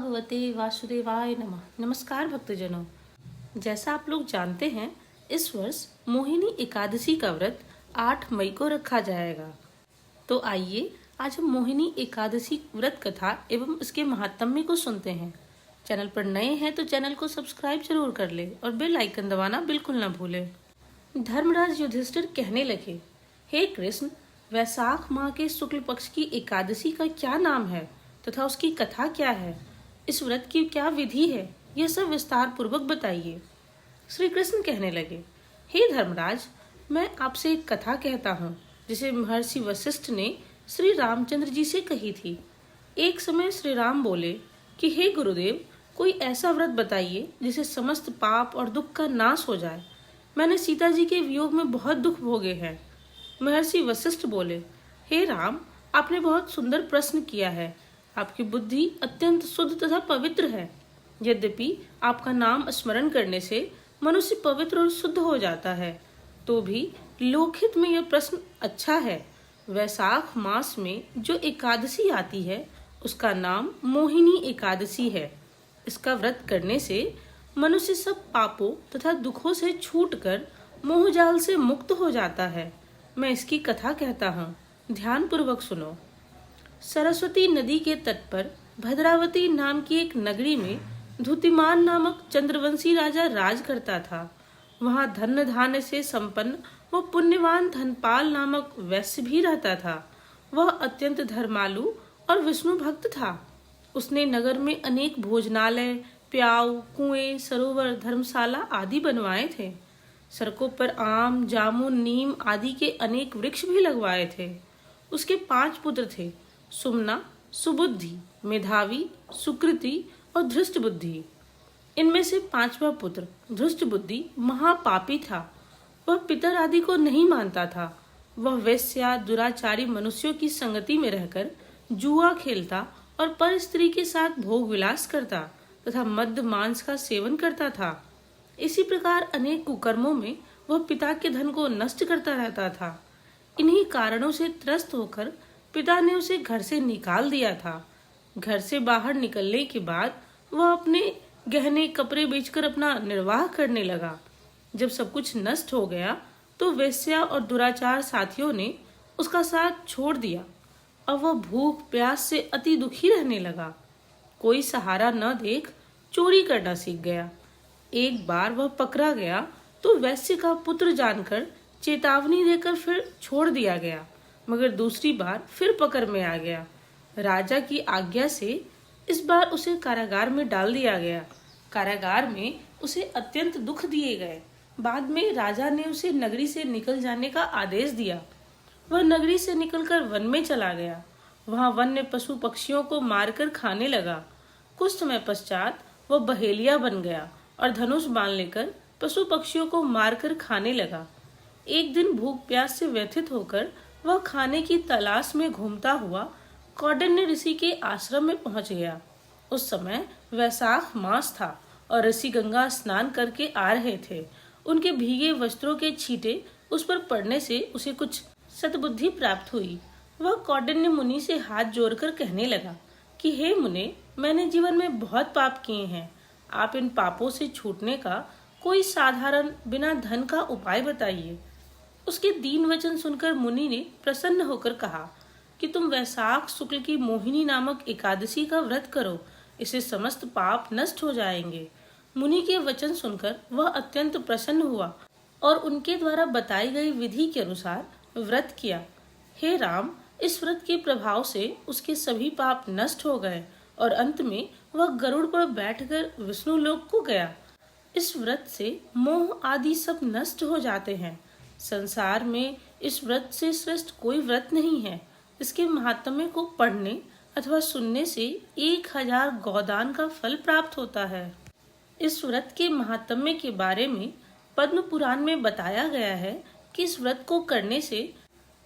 भगवते वासुदेवाय नमः। नमस्कार भक्तजनों, जैसा आप लोग जानते हैं, इस वर्ष मोहिनी एकादशी का व्रत 8 मई को रखा जाएगा। तो आइए आज हम मोहिनी एकादशी व्रत कथा एवं इसके महात्म्य को सुनते हैं। चैनल पर नए हैं तो चैनल को सब्सक्राइब जरूर कर ले और बेल आइकन दबाना बिल्कुल न भूलें। धर्मराज युधिष्ठिर कहने लगे, हे कृष्ण, वैशाख माह के शुक्ल पक्ष की एकादशी का क्या नाम है तथा उसकी कथा क्या है? इस व्रत की क्या विधि है? यह सब विस्तार पूर्वक बताइए। श्री कृष्ण कहने लगे, हे धर्मराज, मैं आपसे एक कथा कहता हूँ जिसे महर्षि वशिष्ठ ने श्री रामचंद्र जी से कही थी। एक समय श्री राम बोले कि हे गुरुदेव, कोई ऐसा व्रत बताइए जिसे समस्त पाप और दुख का नाश हो जाए। मैंने सीता जी के वियोग में बहुत दुख भोगे हैं। महर्षि वशिष्ठ बोले, हे राम, आपने बहुत सुंदर प्रश्न किया है। आपकी बुद्धि अत्यंत शुद्ध तथा पवित्र है। यद्यपि आपका नाम स्मरण करने से मनुष्य पवित्र और शुद्ध हो जाता है, तो भी लोकहित में यह प्रश्न अच्छा है। वैशाख मास में जो एकादशी आती है उसका नाम मोहिनी एकादशी है। इसका व्रत करने से मनुष्य सब पापों तथा दुखों से छूटकर मोहजाल से मुक्त हो जाता है। मैं इसकी कथा कहता हूँ, ध्यान पूर्वक सुनो। सरस्वती नदी के तट पर भद्रावती नाम की एक नगरी में धुतिमान नामक चंद्रवंशी राजा राज करता था। वहाँ धन धान्य से संपन्न व पुण्यवान धनपाल नामक वैश्य भी रहता था। वह अत्यंत धर्मालु और विष्णु भक्त था। उसने नगर में अनेक भोजनालय, प्याऊ, कुएं, सरोवर, धर्मशाला आदि बनवाए थे। सड़कों पर आम, जामुन, नीम आदि के अनेक वृक्ष भी लगवाए थे। उसके 5 पुत्र थे, सुमना, सुबुद्धि, मेधावी, सुकृति और धृष्ट बुद्धि। इनमें से 5वां पुत्र धृष्ट बुद्धि महापापी था। वह पितर आदि को नहीं मानता था। वह वेश्या, दुराचारी मनुष्यों की संगति में रहकर जुआ खेलता और पर स्त्री के साथ भोग विलास करता तथा मद्य मांस का सेवन करता था। इसी प्रकार अनेक कुकर्मों में वह पिता के धन को नष्ट करता रहता था। इन्हीं कारणों से त्रस्त होकर पिता ने उसे घर से निकाल दिया था। घर से बाहर निकलने के बाद वह अपने गहने कपड़े बेचकर अपना निर्वाह करने लगा। जब सब कुछ नष्ट हो गया तो वेश्या और दुराचार साथियों ने उसका साथ छोड़ दिया। अब वह भूख प्यास से अति दुखी रहने लगा। कोई सहारा न देख चोरी करना सीख गया। एक बार वह पकड़ा गया तो वैश्य का पुत्र जानकर चेतावनी देकर फिर छोड़ दिया गया, मगर दूसरी बार फिर पकड़ में आ गया। राजा की आज्ञा से इस बार उसे कारागार में डाल दिया गया। कारागार में उसे अत्यंत दुख दिए गए। बाद में राजा ने उसे नगरी से निकल जाने का आदेश दिया। वह नगरी से निकलकर वन में चला गया। वहां वन्य पशु पक्षियों को मारकर खाने लगा। कुछ समय पश्चात वह बहेलिया बन गया और धनुष बाण लेकर पशु पक्षियों को मारकर खाने लगा। एक दिन भूख प्यास से व्यथित होकर वह खाने की तलाश में घूमता हुआ कौंडिन्य ऋषि के आश्रम में पहुंच गया। उस समय वैशाख मास था और ऋषि गंगा स्नान करके आ रहे थे। उनके भीगे वस्त्रों के छींटे उस पर पड़ने से उसे कुछ सद्बुद्धि प्राप्त हुई। वह कौंडिन्य मुनि से हाथ जोड़कर कहने लगा कि हे मुने, मैंने जीवन में बहुत पाप किए हैं। आप इन पापों से छूटने का कोई साधारण बिना धन का उपाय बताइए। उसके दीन वचन सुनकर मुनि ने प्रसन्न होकर कहा कि तुम वैशाख शुक्ल की मोहिनी नामक एकादशी का व्रत करो, इससे समस्त पाप नष्ट हो जाएंगे। मुनि के वचन सुनकर वह अत्यंत प्रसन्न हुआ और उनके द्वारा बताई गई विधि के अनुसार व्रत किया। हे राम, इस व्रत के प्रभाव से उसके सभी पाप नष्ट हो गए और अंत में वह गरुड़ पर बैठकर विष्णु लोक को गया। इस व्रत से मोह आदि सब नष्ट हो जाते हैं। संसार में इस व्रत से श्रेष्ठ कोई व्रत नहीं है। इसके महात्म्य को पढ़ने अथवा सुनने से 1000 गोदान का फल प्राप्त होता है। इस व्रत के महात्म्य के बारे में पद्म पुराण में बताया गया है कि इस व्रत को करने से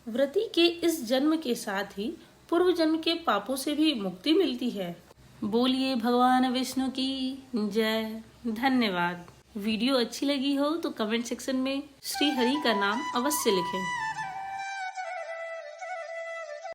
व्रती के इस जन्म के साथ ही पूर्व जन्म के पापों से भी मुक्ति मिलती है। बोलिए भगवान विष्णु की जय। धन्यवाद। वीडियो अच्छी लगी हो तो कमेंट सेक्शन में श्री हरि का नाम अवश्य लिखें।